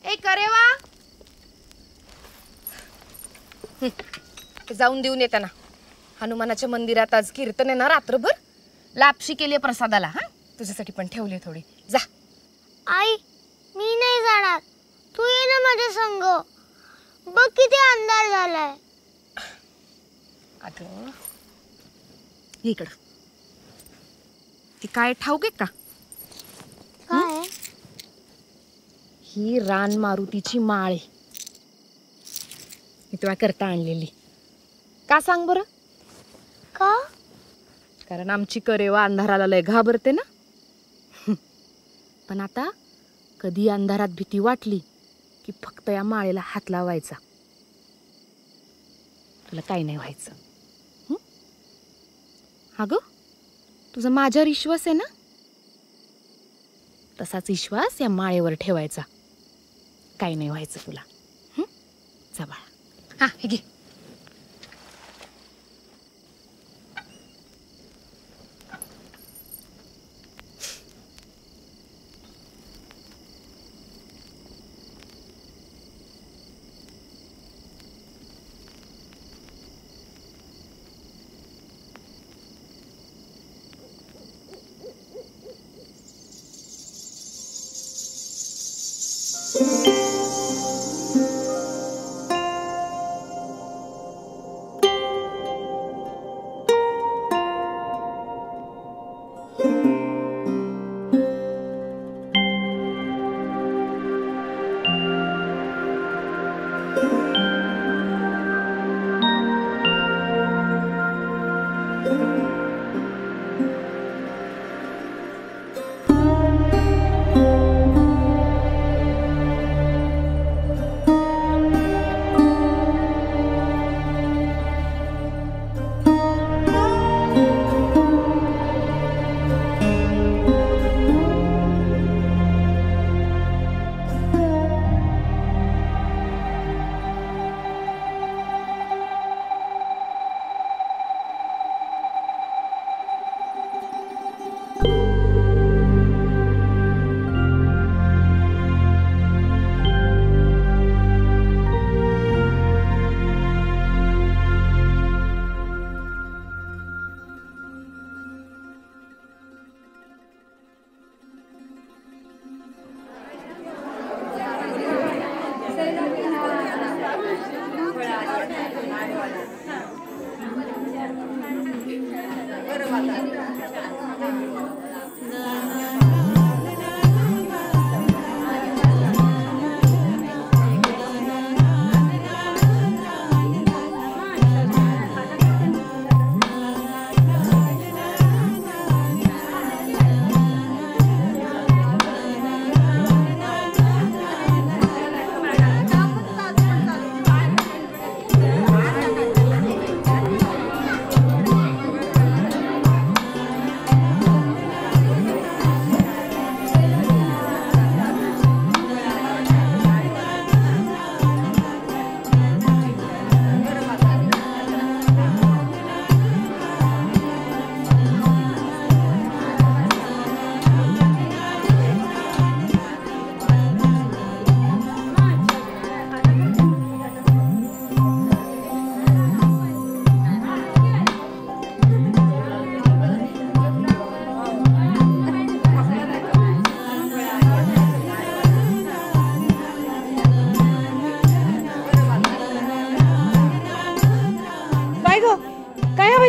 ए करेवा जाऊन देऊन येताना हनुमानाच्या मंदिरात आज कीर्तन आहे ना रात्रभर. लापशी केली प्रसादाला. हा तुझ्यासाठी पण ठेवली थोडी. जा. आई मी नाही जाणार, तू ये ना माझ्या संग. बघ किती अंधार झालाय. अगं इकडं ती काय ठाऊक आहे का? काय? ही रान मारुतीची माळ आहे. मी तुला करता आणलेली. का सांग बरं? का? कारण आमची करेवा अंधाराला लय घाबरते ना. पण आता कधी अंधारात भीती वाटली की फक्त या माळेला हात लावायचा. तुला काही नाही व्हायचं. अगं तुझा माझ्यावर विश्वास आहे ना, तसाच विश्वास या माळेवर ठेवायचा. काही नाही व्हायचं तुला. जा बाळा. हा हे घे.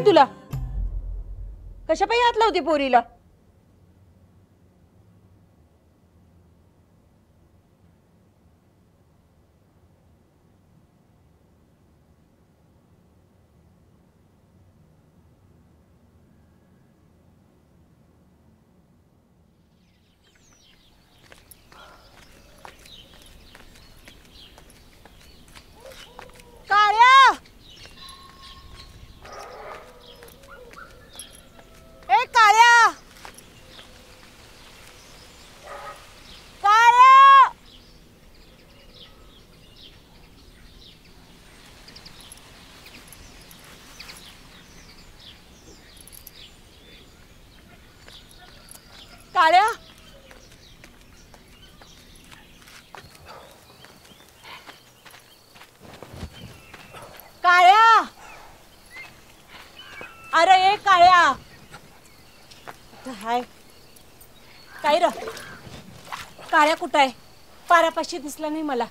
तुला कशा पायी हात लावते पोरीला? हाय काय र काळ्या कुठं आहे? पारापाशी दिसला नाही मला.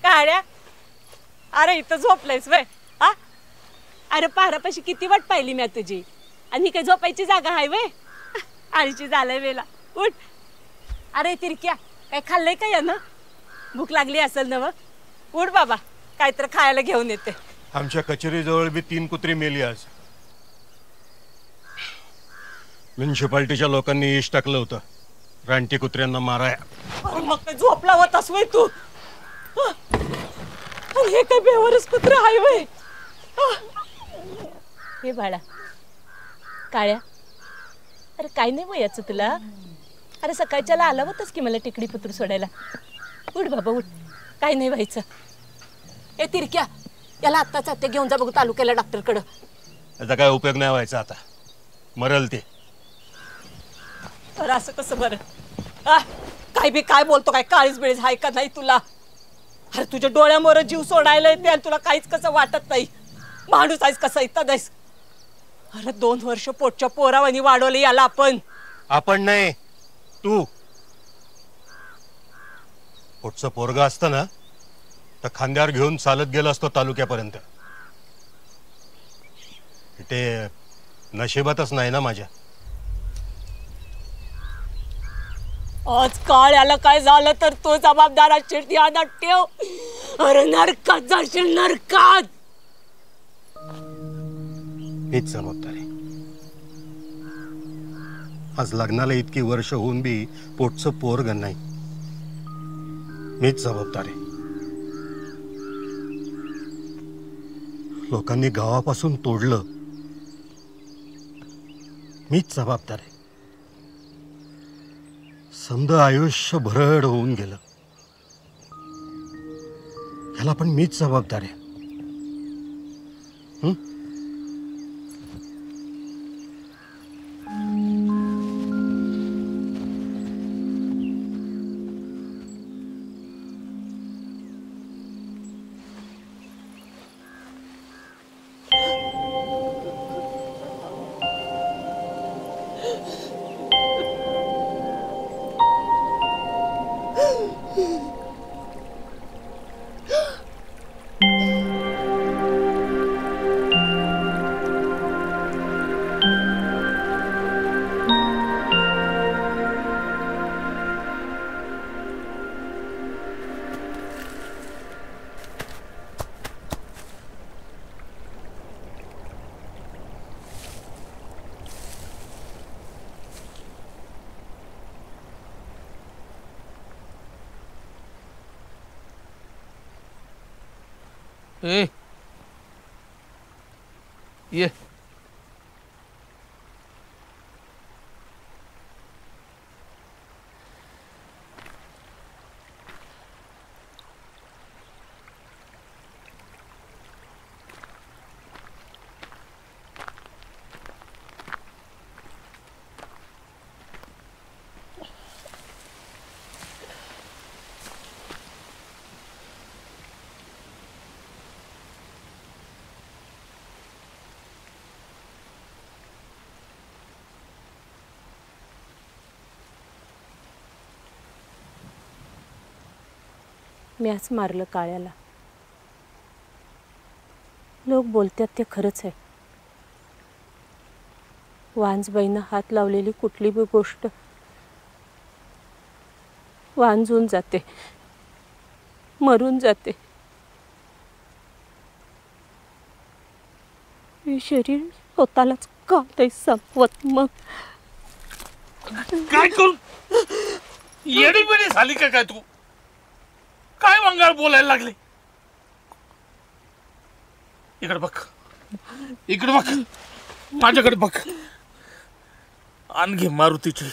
काळ्या अरे इथं झोपलायस वय? हा अरे पारापाशी किती वाट पाहिली मी तुझी आणि ही काही झोपायची जागा आहे वय? आळीची झालंय वेला उठ. अरे तिरक्या काय खाल्लंय का यानं? भूक लागली असेल ना? उठ बाबा काहीतरी खायला घेऊन येते. आमच्या कचेरीजवळ बी 3 कुत्री मेली आज. म्युन्सिपाल्टीच्या लोकांनी इश टाकलं होतं रानटी कुत्र्यांना माराया. अरे मग काय झोपला होतास वय तू? हे काय बेवरच कुत्र आहे वय? हे बाळा काळ्या अरे काय नाही वयाचं तुला. अरे सकाळच्याला आला होतास की मला टिकडी पुत्र सोडायला. उठ बाबा उठ काय नाही व्हायचं. ए तिरक्या याला आत्ताच आत्या घेऊन जा बघू तालुक्याला डॉक्टरकडं. याचा काय उपयोग नाही व्हायचा आता मरल ते. अरे असं कसं बरं? काय बी काय बोलतो काय काळीच बेळीच हाय का नाही तुला? अरे तुझ्या डोळ्यामोर जीव सोडायला येते आणि तुला काहीच कसं वाटत नाही. माणूस आहेस कसा इथं आहेस? अरे 2 वर्ष पोटच्या पोरावानी वाढवले याला आपण नाही तू. पोटचं पोरगा असतं ना तर खांद्यावर घेऊन चालत गेला असतो तालुक्यापर्यंत. ते नशिबातच नाही ना माझ्या. आज काळ्याला काय झालं तर तो जबाबदार असशील ध्यानात ठेव. अरे नरकात जाशील नरकात. मीच जबाबदारी. आज लग्नाला इतकी वर्ष होऊन बी पोटचं पोरग नाही. मीच जबाबदारी. लोकांनी गावापासून तोडलं मीच जबाबदारी. समद आयुष्य भरड होऊन गेलं ह्याला पण मीच जबाबदार आहे. ए ये मी आज मारलं काळ्याला. लोक बोलतात ते खरंच आहे. वांजबाईनं हात लावलेली कुठली बी गोष्ट वांजून जाते, मरून जाते. हे शरीर स्वतःलाच का नाही संपवत. मग काय करू? येडीबिडी झाली का काय तू? काय वंगाळ बोलायला लागले? इकडे बघ, इकडे बघ, माझ्याकडे बघ. आण घे मारुतीची,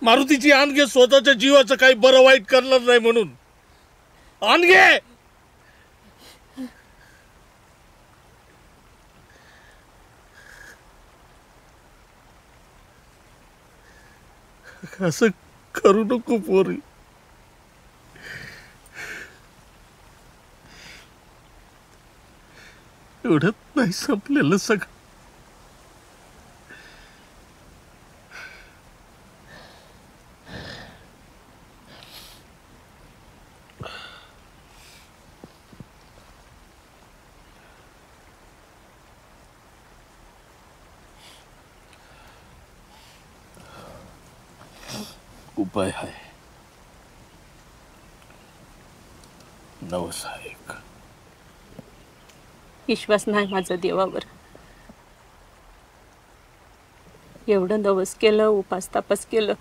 मारुतीची आण घे. स्वतःच्या जीवाचं काही बरं वाईट करणार नाही म्हणून आण घे. असं करू नको पोरी. एवढ्यात नाही संपलेलं सगळं. उपाय आहे, नवस आहे एक. विश्वास नाही माझा देवावर. एवढं नवस केलं, उपास तापास केलं,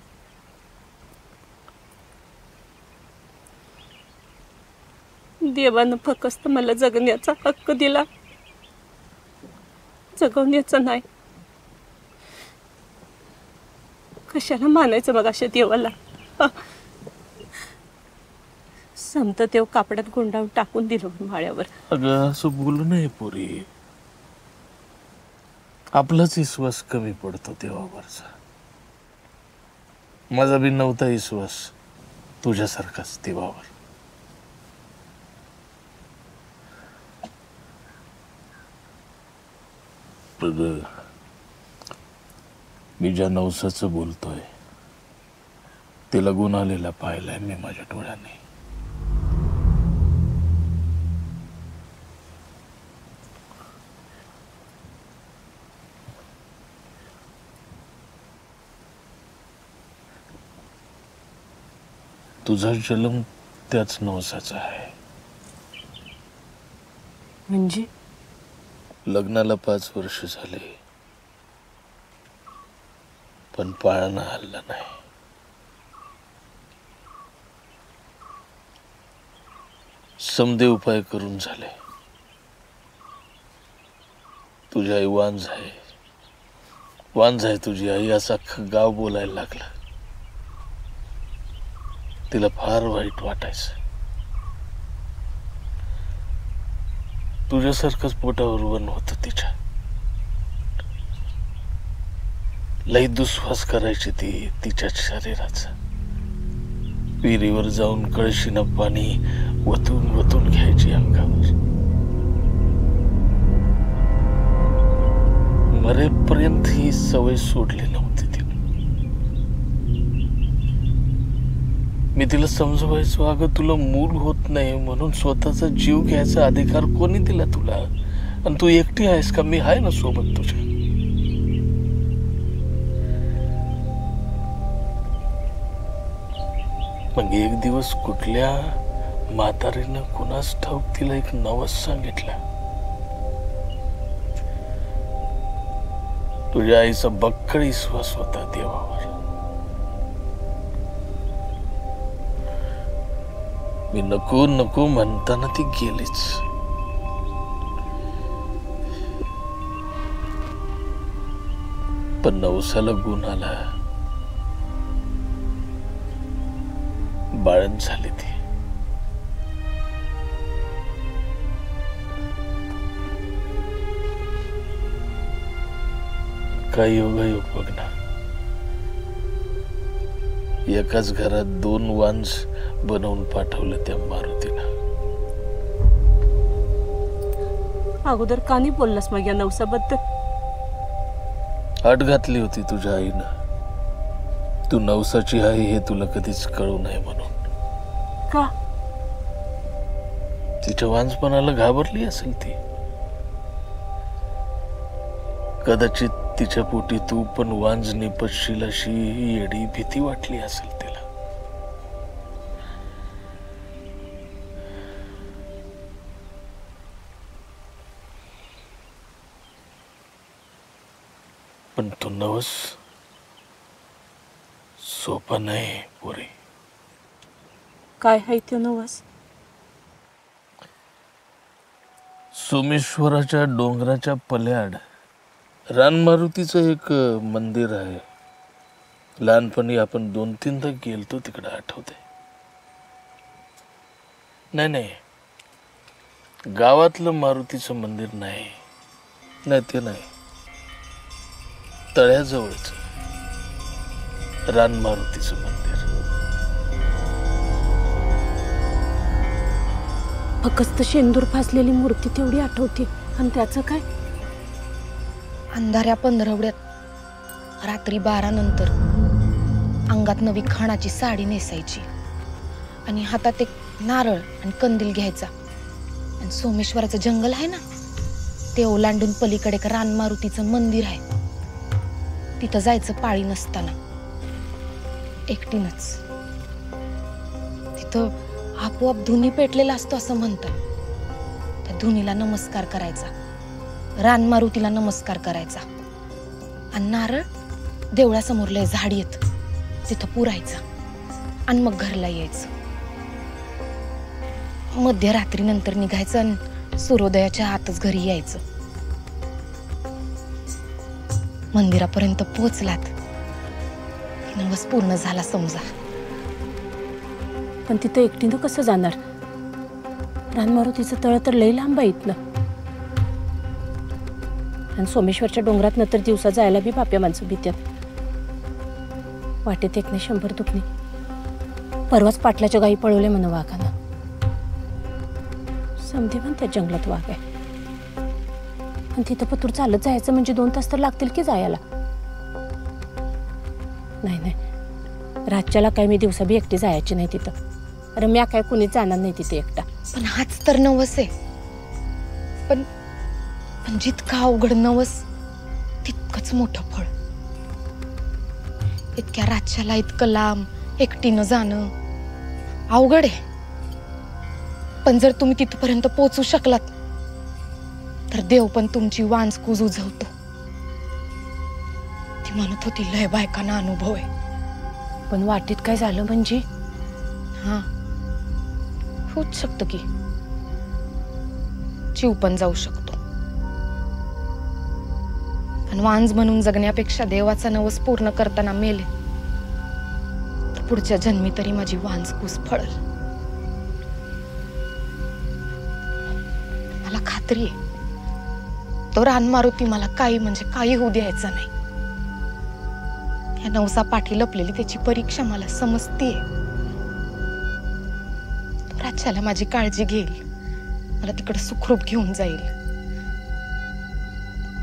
देवानं फक्त मला जगण्याचा हक्क दिला, जगवण्याचा नाही. कशाला मानायचं मग अशा देवाला? समत देव कापडात गुंडाळून टाकून दिलं माळ्यावर. अगं असं बोलू नये पोरी, आपलाच विश्वास कमी पडतो देवावरचा. माझा बी नव्हता विश्वास तुझ्यासारखाच देवावर. पण मी ज्या नवसाचं बोलतोय तिला गुण आलेला पाहिलाय मी माझ्या डोळ्याने. तुझा जन्म त्याच नवसाचा आहे. म्हणजे लग्नाला 5 वर्ष झाले, पण पाळणा हल्ला नाही. समदे उपाय करून झाले. तुझी आई वांझ आहे, वांझ आहे तुझी आई असं अख्खं गाव बोलायला लागलं. तिला फार वाईट वाटायचं. तुझ्यासारखंच पोटावर वन होतं तिच्या. लई दुस्वास करायची ती तिच्या शरीराचा. विहिरीवर जाऊन कळशीनं पाणी वतून वतून घ्यायची अंगावर. मरेपर्यंत ही सवय सोडली नव्हती तिने. मी तिला समजवायचो, अगं तुला मूल होत नाही म्हणून स्वतःचा जीव घ्यायचा अधिकार कोणी दिला तुला? आणि तू एकटी आहेस का? मी आहे ना सोबत तुझ्या. मग एक दिवस कुठल्या म्हातारीनं कुणास ठाऊक तिला एक नवस सांगितला. तुझ्या आईचा बक्कळ विश्वास होता देवावर. मी नको नको म्हणताना ती गेलीच. पण नवसाला गुण आला. बाळण झाली ती. काय योगायोग बघ ना. एकाच घरात 2 वांझ बनवून पाठवलं त्या मारुतीनं. अगोदर का नाही बोललास मग या नवसाबद्दल? आट घातली होती तुझ्या आईनं. तू नवसाची आई हे तुला कधीच कळू नये म्हणून. का? तिच्या वांझपणाला घाबरली असेल ती. कदाचित तिच्या पोटी तू पण वांझ निपटशील अशी येडी भीती वाटली असेल तिला. पण तो नवस सोपा नाही पोरी. काय आहे तो नवस? सोमेश्वराच्या डोंगराच्या पल्याड रानमारुतीचं एक मंदिर आहे. लहानपणी आपण 2-3दा गेलतो तिकडे, आठवते? नाही नाही, गावातलं मारुतीचं मंदिर नाही. नाही ते नाही, तळ्याजवळच रानमारुतीचं मंदिर. फक्त शेंदूर फासलेली मूर्ती तेवढी आठवते. आणि त्याचं काय? अंधाऱ्या पंधरवड्यात रात्री 12 नंतर अंगात नवी खाणाची साडी नेसायची आणि हातात एक नारळ आणि कंदील घ्यायचा आणि सोमेश्वराचं जंगल आहे ना ते ओलांडून पलीकडे एक रानमारुतीचं मंदिर आहे तिथं जायचं पाळी नसताना एकटीनच. तिथं आपोआप धुनी पेटलेला असतो असं म्हणतात. त्या धुनीला नमस्कार करायचा, रानमारुतीला नमस्कार करायचा आणि नारळ देवळासमोर लय झाड येत तिथं पुरायचा आणि मग घरला यायचं. मध्यरात्री नंतर निघायचं आणि सूर्योदयाच्या आतच घरी यायचं. मंदिरापर्यंत पोचलात की नवस पूर्ण झाला समजा. पण तिथं एकटीनं कसं जाणार? रानमारुतीचं तळ तर लई लांब आहे इथनं. आणि सोमेश्वरच्या डोंगरात तर दिवसा जायला बी बाप्या माणसं भीत्यात. वाटेत एक नाही 100 दुखणी. परवाच पाटलाच्या गाई पळवले म्हण वाघानं. समधी पण त्या जंगलात वाघ आहे. आणि तिथं पतूर चालत जायचं म्हणजे 2 तास तर लागतील की जायला. नाही नाही, रातच्याला काय मी दिवसा बी एकटी जायची नाही तिथं. अरे म्या काय कुणीच जाणार नाही तिथे एकटा. पण हाच तर नवस आहे. पण जितका अवघड नवस तितकंच मोठं फळ. इतक्या रातच्याला इतकं लांब एकटीनं जाणं अवघड आहे. पण जर तुम्ही तिथपर्यंत पोहोचू शकलात तर देव पण तुमची वांजकूज उजवतो. ती म्हणत होती लय बायकांना अनुभव आहे. पण वाटेत काय झालं म्हणजे? हा, होऊच शकतं की जीव पण जाऊ शकतो. पण वांज म्हणून जगण्यापेक्षा देवाचा नवस पूर्ण करताना मेले तर पुढच्या जन्मी तरी माझी वांजकूस फळल. मला खात्री आहे तो रानमारुती मला काही म्हणजे काही होऊ द्यायचा नाही. या नवसा पाठी लपलेली त्याची परीक्षा मला समजतीये. तो राज्याला माझी काळजी घेईल, मला तिकडे सुखरूप घेऊन जाईल.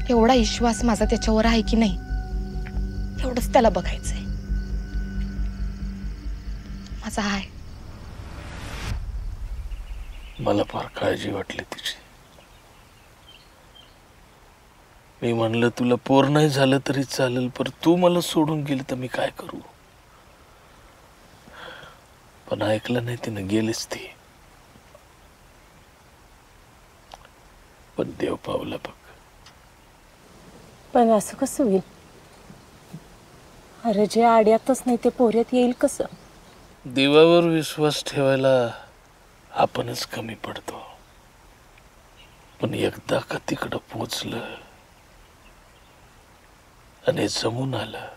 एवढा विश्वास माझा त्याच्यावर आहे की नाही एवढंच त्याला बघायचंय. माझा आहे. मला फार काळजी वाटली तिची. मी म्हणलं तुला पोर नाही झालं तरी चालेल, पण तू मला सोडून गेली तर मी काय करू. पण ऐकलं नाही तिनं, गेलीच ती. पण देव पावला बघ. पण असं कसं होईल? अरे जे आड्यातच नाही ते पोऱ्यात येईल कसं? देवावर विश्वास ठेवायला आपणच कमी पडतो. पण एकदा का तिकडं पोचलं आणि जमून आलं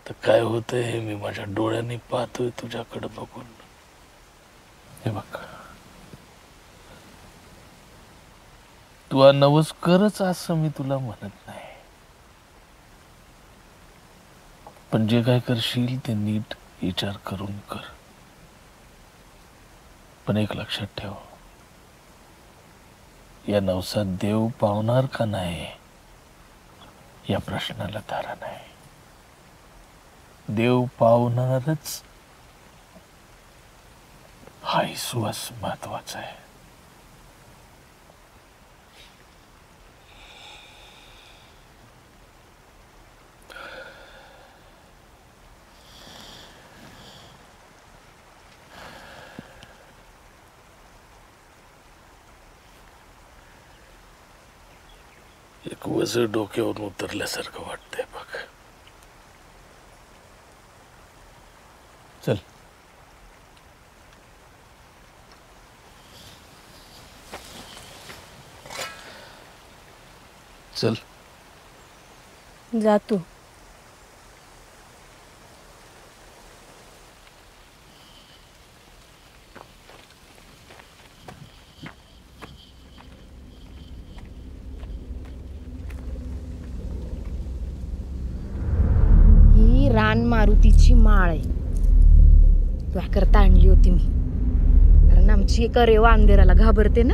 तर काय होतंय हे मी माझ्या डोळ्यांनी पाहतोय तुझ्याकडे बघून. हे बघ, तू हा नवस करच असं मी तुला म्हणत नाही, पण जे काय करशील ते नीट विचार करून कर. पण एक लक्षात ठेव, या नवसात देव पावणार का नाही या प्रश्नाला तारा नाही. देव पावणारच हा विश्वास महत्वाचा आहे. एक वज डोक्यावरून उतरल्यासारखं वाटतंय बघ. चल, चल जा तू. रान मारुतीची माळ आहे. तुझ्याकरता आणली होती मी, कारण आमची एक रेवा अंधेराला घाबरते ना,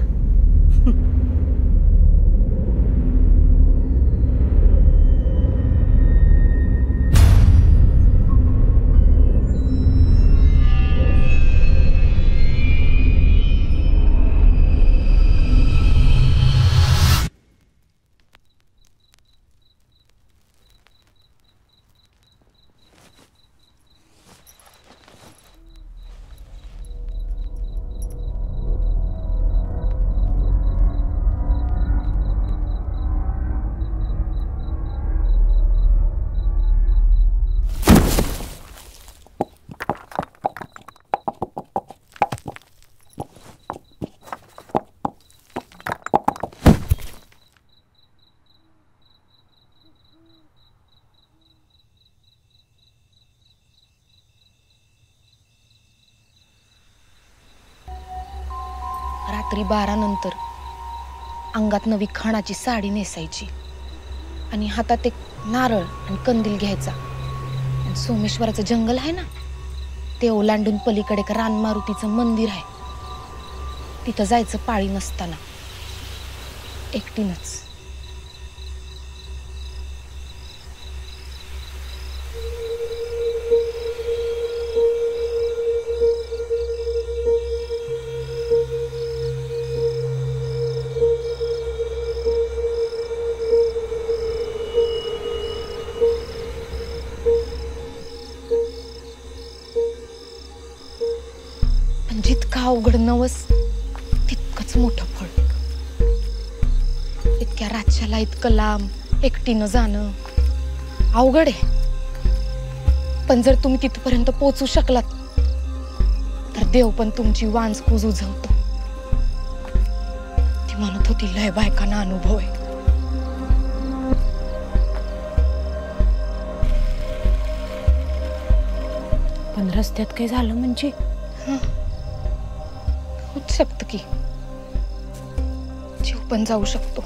रात्री 12 नंतर अंगात नवी खणाची साडी नेसायची आणि हातात एक नारळ आणि कंदील घ्यायचा आणि सोमेश्वराचं जंगल आहे ना ते ओलांडून पलीकडे एक रानमारुतीचं मंदिर आहे तिथं जायचं पाळी नसताना एकटीनच. पण जितका अवघड नवस तितकंच मोठं फळ. इतक्या रातच्याला इतकं लांब एकटीनं जाणं अवघड आहे. पण जर तुम्ही तिथपर्यंत पोहोचू शकलात तर देव पण तुमची वांजकूज उजवतो. ती म्हणत होती लय बायकांना अनुभव आहे. पण रस्त्यात काय झालं म्हणजे? होऊ शकतं की जीव पण जाऊ शकतो.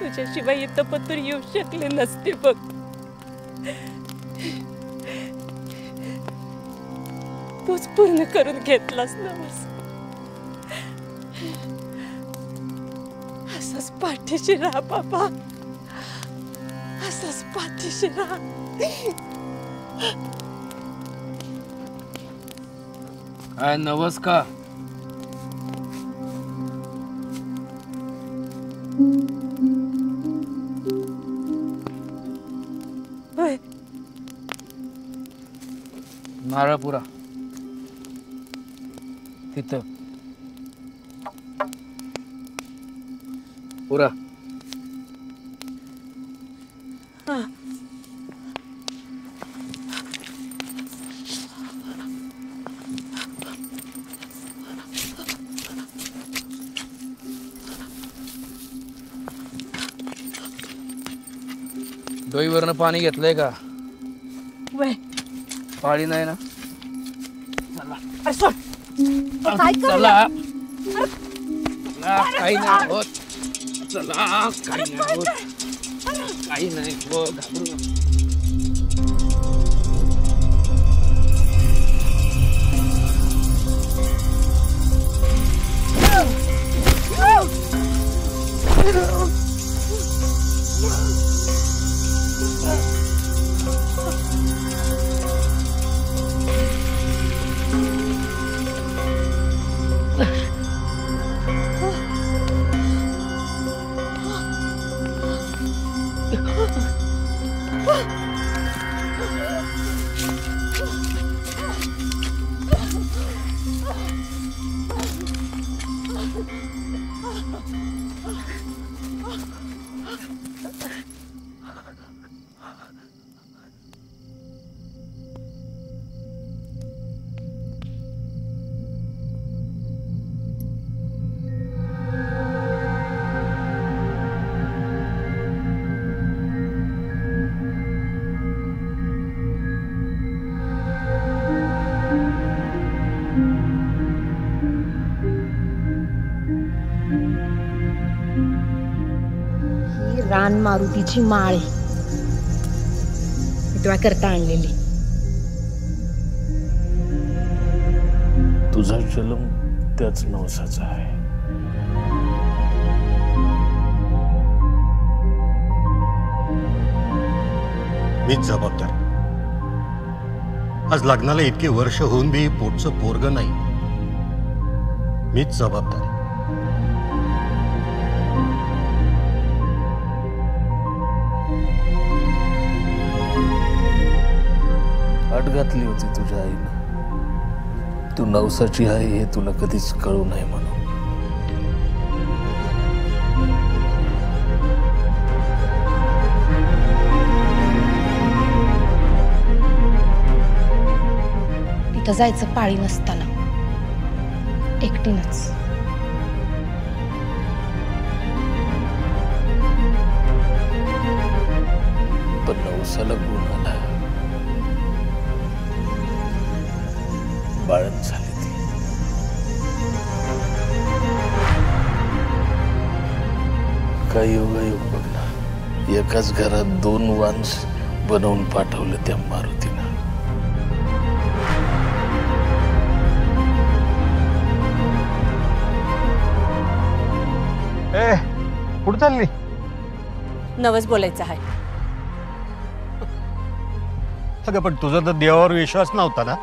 तुझ्याशिवाय इथं पतूर येऊ शकले नसते बघ. तूच पूर्ण करून घेतलास नवस. असंच पाठीशी राहा बाबा, असंच पाठीशी राहा. काय नवस का? होय. नारळपुरा तिथं पुरा. हा. डोईवरनं पाणी घेतलंय का? वय पाणी नाही ना? अरे सोड. काय चला करला? काही नाही होत. चला काही नाही होत. काही नाही होत. घाबरू नका. रान मारुतीची माळ आहे, मी तुला करता आणलेली. तुझा जन्म त्याच नवसाचा आहे. मीच जबाबदार. आज लग्नाला इतके वर्ष होऊन बी पोटचं पोरग नाही. मीच जबाबदार. अट घातली होती तुझ्या आईनं. तू नवसाची आहे हे तुला कधीच कळू नये म्हणून. तिथं जायचं पाळी नसताना एकटीनच. पण नवसाला गुण आला. बाळण झाली ती. काय योगायोग बघ ना. एकाच घरात 2 वांस बनवून पाठवलं त्या मारुतीनं. कुठं चालली? नवस बोलायचं आहे. अगं पण तुझा तर देवावर विश्वास नव्हता ना?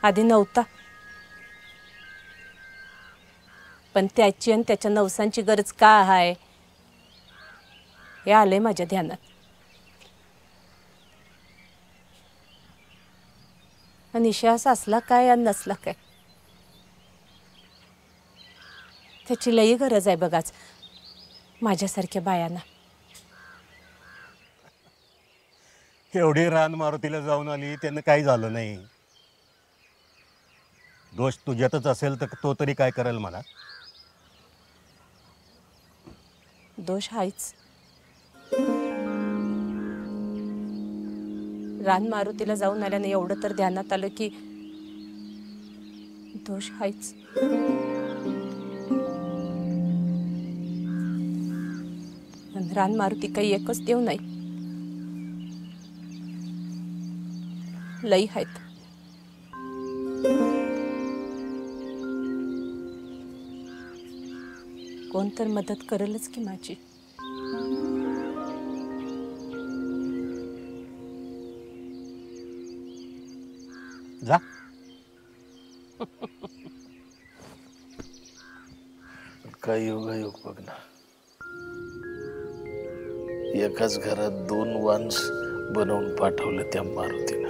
आधी नव्हता, पण त्याची आणि त्याच्या नवसांची गरज का आहे हे आलंय माझ्या ध्यानात. आणि निश्वास असला काय आणि नसला काय त्याची लई गरज आहे बघाच माझ्यासारख्या बायांना. एवढी रान मारुतीला जाऊन आली, त्यांना काही झालं नाही. दोष तुझ्यातच असेल तर तो तरी काय करेल मला? दोष हायच. रान मारुतीला जाऊन आल्याने एवढं तर ध्यानात आलं की दोष हायच. रान मारुती काही एकच देव नाही, लई आहेत. कोण तर मदत करेलच की माझी. जा. काय योगायोग बघ ना, एकाच घरात 2 वांस बनवून पाठवलं त्या मारुतीनं.